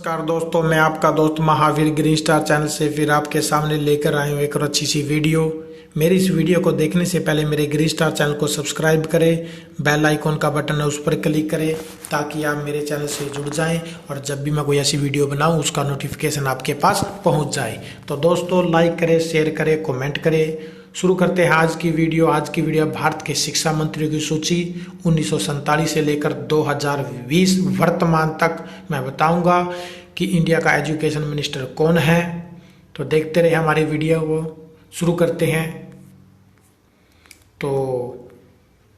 नमस्कार दोस्तों, मैं आपका दोस्त महावीर ग्रीन स्टार चैनल से फिर आपके सामने लेकर आया हूँ एक और अच्छी सी वीडियो। मेरी इस वीडियो को देखने से पहले मेरे ग्रीन स्टार चैनल को सब्सक्राइब करें, बेल आइकॉन का बटन है उस पर क्लिक करें ताकि आप मेरे चैनल से जुड़ जाएं और जब भी मैं कोई ऐसी वीडियो बनाऊं उसका नोटिफिकेशन आपके पास पहुंच जाए। तो दोस्तों लाइक करें, शेयर करें, कमेंट करें। शुरू करते हैं आज की वीडियो भारत के शिक्षा मंत्रियों की सूची 1947 से लेकर 2020 वर्तमान तक मैं बताऊंगा कि इंडिया का एजुकेशन मिनिस्टर कौन है। तो देखते रहे हमारी वीडियो को। शुरू करते हैं। तो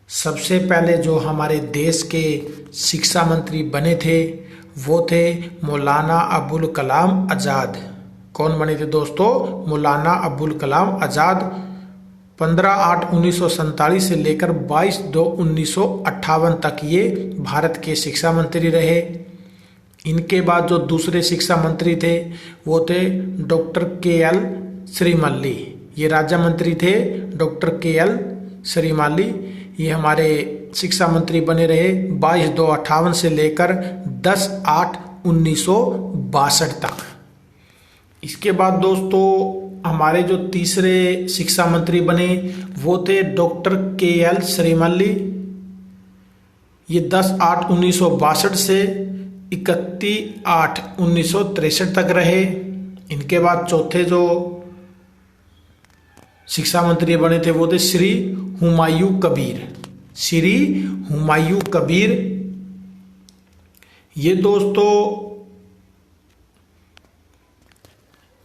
सबसे पहले जो हमारे देश के शिक्षा मंत्री बने थे वो थे मौलाना अबुल कलाम आज़ाद। कौन बने थे दोस्तों? मौलाना अबुल कलाम आज़ाद। 15/8/1947 से लेकर 22/2/1958 तक ये भारत के शिक्षा मंत्री रहे। इनके बाद जो दूसरे शिक्षा मंत्री थे वो थे डॉक्टर KL श्रीमल्ली। ये राज्य मंत्री थे डॉक्टर KL श्रीमल्ली। ये हमारे शिक्षा मंत्री बने रहे 22/2/58 से लेकर 10/8/1962 तक। इसके बाद दोस्तों हमारे जो तीसरे शिक्षा मंत्री बने वो थे डॉक्टर KL श्रीमल्ली। ये 10/8/1962 से 31/8/1963 तक रहे। इनके बाद चौथे जो शिक्षा मंत्री बने थे वो थे श्री हुमायूं कबीर। श्री हुमायूं कबीर ये दोस्तों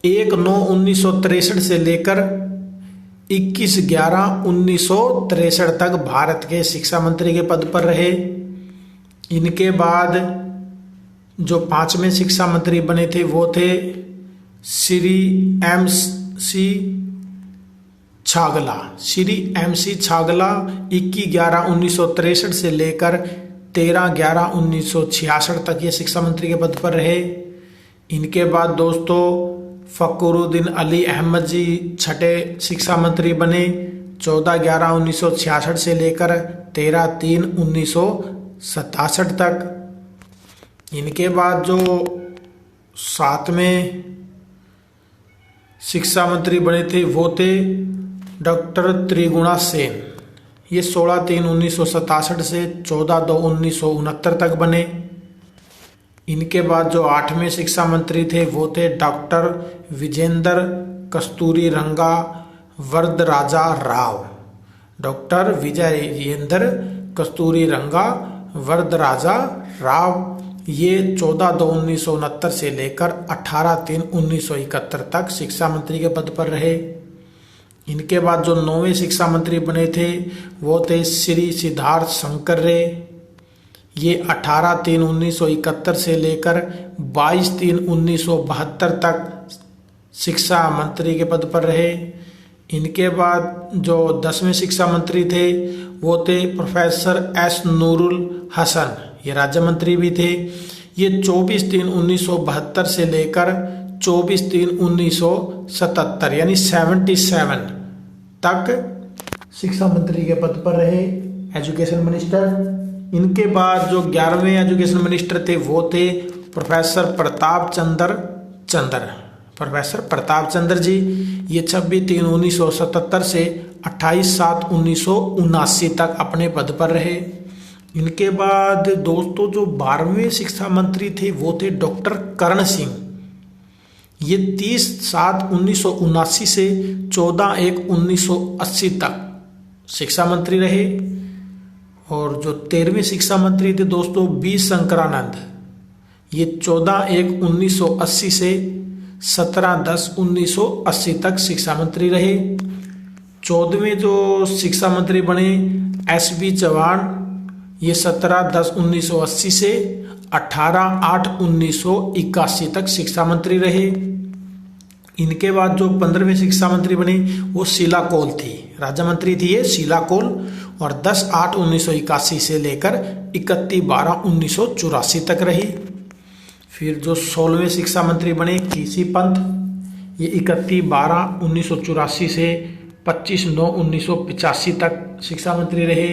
1/9/1963 से लेकर 21/11/1963 तक भारत के शिक्षा मंत्री के पद पर रहे। इनके बाद जो पांचवें शिक्षा मंत्री बने थे वो थे श्री MC छागला। श्री MC छागला 21/11/1963 से लेकर 13/11/1966 तक ये शिक्षा मंत्री के पद पर रहे। इनके बाद दोस्तों फखरुद्दीन अली अहमद जी छठे शिक्षा मंत्री बने 14/11/1966 से लेकर 13/3/1967 तक। इनके बाद जो सातवें शिक्षा मंत्री बने थे वो थे डॉक्टर त्रिगुणा सेन। ये 16/3/1967 से 14/2/1969 तक बने। इनके बाद जो आठवें शिक्षा मंत्री थे वो थे डॉक्टर विजेंद्र कस्तूरीरंगा वरदराजा राव। डॉक्टर विजयेंद्र कस्तूरीरंगा वरदराजा राव ये 14/2/1969 से लेकर 18/3/1971 तक शिक्षा मंत्री के पद पर रहे। इनके बाद जो नौवें शिक्षा मंत्री बने थे वो थे श्री सिद्धार्थ शंकर रे। ये 18/3/1971 से लेकर 22/3/1972 तक शिक्षा मंत्री के पद पर रहे। इनके बाद जो 10वें शिक्षा मंत्री थे वो थे प्रोफेसर S नूरुल हसन। ये राज्य मंत्री भी थे। ये 24/3/1972 से लेकर 24/3/1977 यानी 77 तक शिक्षा मंत्री के पद पर रहे, एजुकेशन मिनिस्टर। इनके बाद जो 11वें एजुकेशन मिनिस्टर थे वो थे प्रोफेसर प्रताप चंद्र जी। ये 26/3/1977 से 28/7/1979 तक अपने पद पर रहे। इनके बाद दोस्तों जो 12वें शिक्षा मंत्री थे वो थे डॉक्टर करण सिंह। ये 30/7/1979 से 14/1/1980 तक शिक्षा मंत्री रहे। और जो 13वें शिक्षा मंत्री थे दोस्तों B शंकरानंद। ये 14/1/1980 से 17/10/1980 तक शिक्षा मंत्री रहे। 14वें जो शिक्षा मंत्री बने SB चौहान। ये 17/10/1980 से 18/8/1981 तक शिक्षा मंत्री रहे। इनके बाद जो 15वें शिक्षा मंत्री बने वो शीला कौल थी, राज्य मंत्री थी ये शीला कौल। और 10/8/1981 से लेकर 31/12/1984 ततक रही। फिर जो 16वें शिक्षा मंत्री बने KC पंत। ये 31/12/1984 से 25/9/1985 तक शिक्षा मंत्री रहे।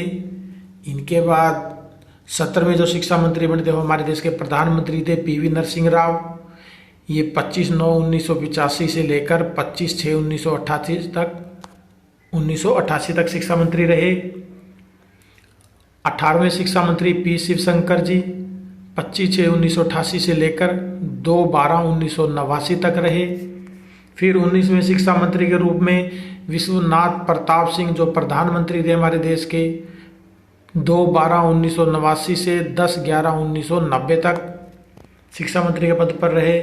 इनके बाद 17वें जो शिक्षा मंत्री बने थे वो हमारे देश के प्रधानमंत्री थे PV नरसिंह राव। ये 25/9/1985 से लेकर 25/6/1988 तक शिक्षा मंत्री रहे। 18वें शिक्षा मंत्री पी शिवशंकर जी 25/6/1988 से लेकर 2/12/1989 तक रहे। फिर 19वें शिक्षा मंत्री के रूप में विश्वनाथ प्रताप सिंह जो प्रधानमंत्री थे हमारे देश के, 2/12/1989 से 10/11/1990 तक शिक्षा मंत्री के पद पर रहे।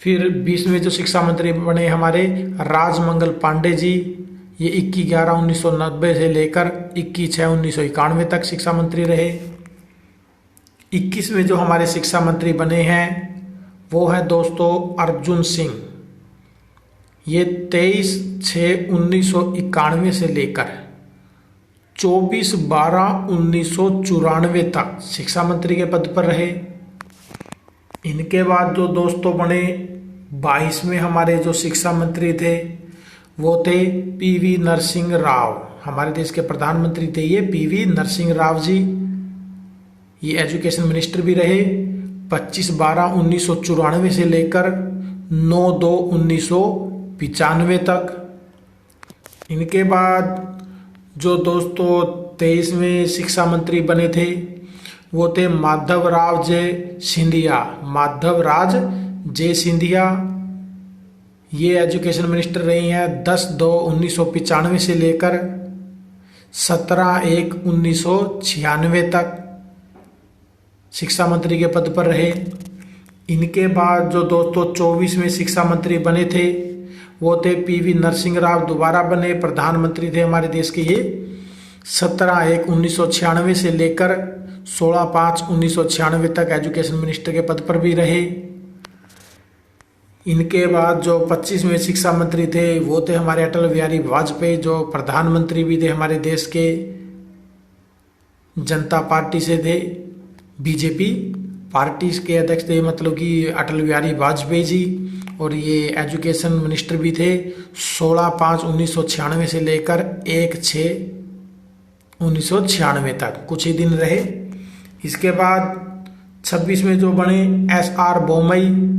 फिर 20वें जो शिक्षा मंत्री बने हमारे राजमंगल पांडे जी, ये 21/11/1990 से लेकर 21/6/1991 तक शिक्षा मंत्री रहे। 21वें जो हमारे शिक्षा मंत्री बने हैं वो है दोस्तों अर्जुन सिंह, ये 23/6/1991 से लेकर 24/12/1994 तक शिक्षा मंत्री के पद पर रहे। इनके बाद जो दोस्तों बने 22वें हमारे जो शिक्षा मंत्री थे वो थे पीवी नरसिंह राव, हमारे देश के प्रधानमंत्री थे ये पीवी नरसिंह राव जी। ये एजुकेशन मिनिस्टर भी रहे 25/12/1994 से लेकर 9/2/1995 तक। इनके बाद जो दोस्तों 23वें शिक्षा मंत्री बने थे वो थे माधवराव जे सिंधिया, माधवराज जे सिंधिया। ये एजुकेशन मिनिस्टर रही हैं 10/2/1995 से लेकर 17/1/1996 तक शिक्षा मंत्री के पद पर रहे। इनके बाद जो दोस्तों 24वें शिक्षा मंत्री बने थे वो थे पीवी नरसिंह राव, दोबारा बने प्रधानमंत्री थे हमारे देश के ये 17/1/1996 से लेकर 16/5/1996 तक एजुकेशन मिनिस्टर के पद पर भी रहे। इनके बाद जो 25वें शिक्षा मंत्री थे वो थे हमारे अटल बिहारी वाजपेयी, जो प्रधानमंत्री भी थे हमारे देश के, जनता पार्टी से थे, बीजेपी पार्टी के अध्यक्ष थे, मतलब कि अटल बिहारी वाजपेयी जी। और ये एजुकेशन मिनिस्टर भी थे 16/5/1996 से लेकर 1/6/1996 तक, कुछ ही दिन रहे। इसके बाद 26वें जो बने SR बोमई,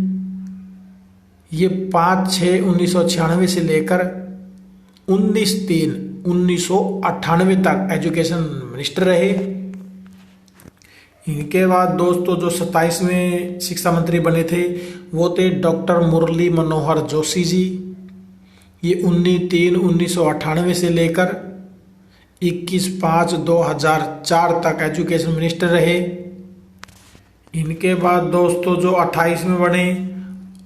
ये 5/6/1996 से लेकर 19/3/1998 तक एजुकेशन मिनिस्टर रहे। इनके बाद दोस्तों जो 27वें शिक्षा मंत्री बने थे वो थे डॉक्टर मुरली मनोहर जोशी जी, ये 19/3/1998 से लेकर 21/5/2004 तक एजुकेशन मिनिस्टर रहे। इनके बाद दोस्तों जो 28वें बने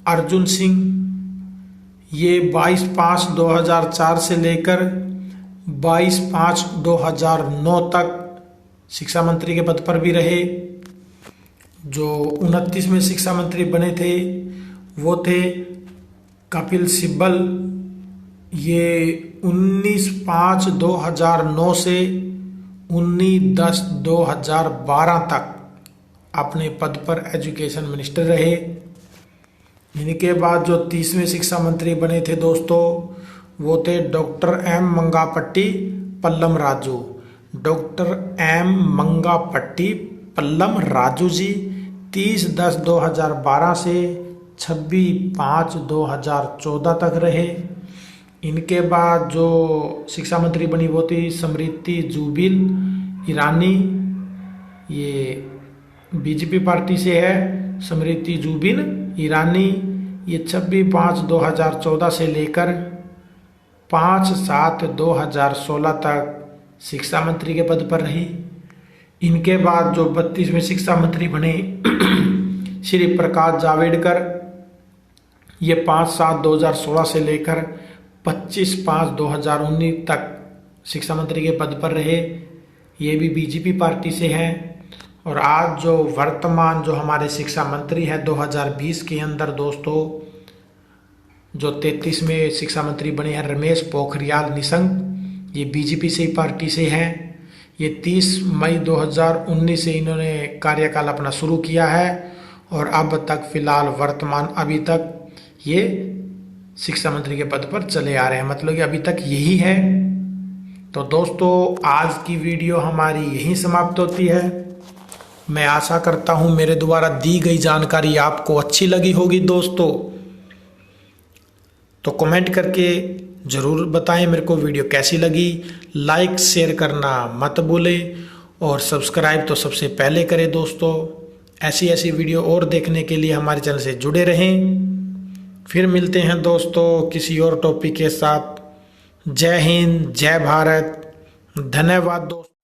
अर्जुन सिंह, ये 22/5/2004 से लेकर 22/5/2009 तक शिक्षा मंत्री के पद पर भी रहे। जो 29वें शिक्षा मंत्री बने थे वो थे कपिल सिब्बल, ये 19/5/2009 से 19/10/2012 तक अपने पद पर एजुकेशन मिनिस्टर रहे। इनके बाद जो 30वें शिक्षा मंत्री बने थे दोस्तों वो थे doctor M Mangapatti Pallam Raju, doctor M Mangapatti Pallam Raju ji 30/10/2012 से 26/5/2014 तक रहे। इनके बाद जो शिक्षा मंत्री बनी वो थी स्मृति जुबिन ईरानी, ये बीजेपी पार्टी से है स्मृति जुबिन ईरानी, ये 26/5/2014 से लेकर 5/7/2016 तक शिक्षा मंत्री के पद पर रही। इनके बाद जो 32वें शिक्षा मंत्री बने श्री प्रकाश जावड़ेकर, ये 5/7/2016 से लेकर 25/5/2019 तक शिक्षा मंत्री के पद पर रहे। ये भी बीजेपी पार्टी से हैं। और आज जो वर्तमान जो हमारे शिक्षा मंत्री हैं 2020 के अंदर दोस्तों जो 33वें शिक्षा मंत्री बने हैं रमेश पोखरियाल निशंक, ये बीजेपी से ही पार्टी से हैं। ये 30 मई 2019 से इन्होंने कार्यकाल अपना शुरू किया है और अब तक फिलहाल वर्तमान अभी तक ये शिक्षा मंत्री के पद पर चले आ रहे हैं, मतलब कि अभी तक यही है। तो दोस्तों आज की वीडियो हमारी यहीं समाप्त होती है। मैं आशा करता हूँ मेरे द्वारा दी गई जानकारी आपको अच्छी लगी होगी दोस्तों। तो कमेंट करके ज़रूर बताएं मेरे को वीडियो कैसी लगी। लाइक शेयर करना मत भूलें और सब्सक्राइब तो सबसे पहले करें दोस्तों। ऐसी वीडियो और देखने के लिए हमारे चैनल से जुड़े रहें। फिर मिलते हैं दोस्तों किसी और टॉपिक के साथ। जय हिंद, जय भारत, धन्यवाद दोस्तों।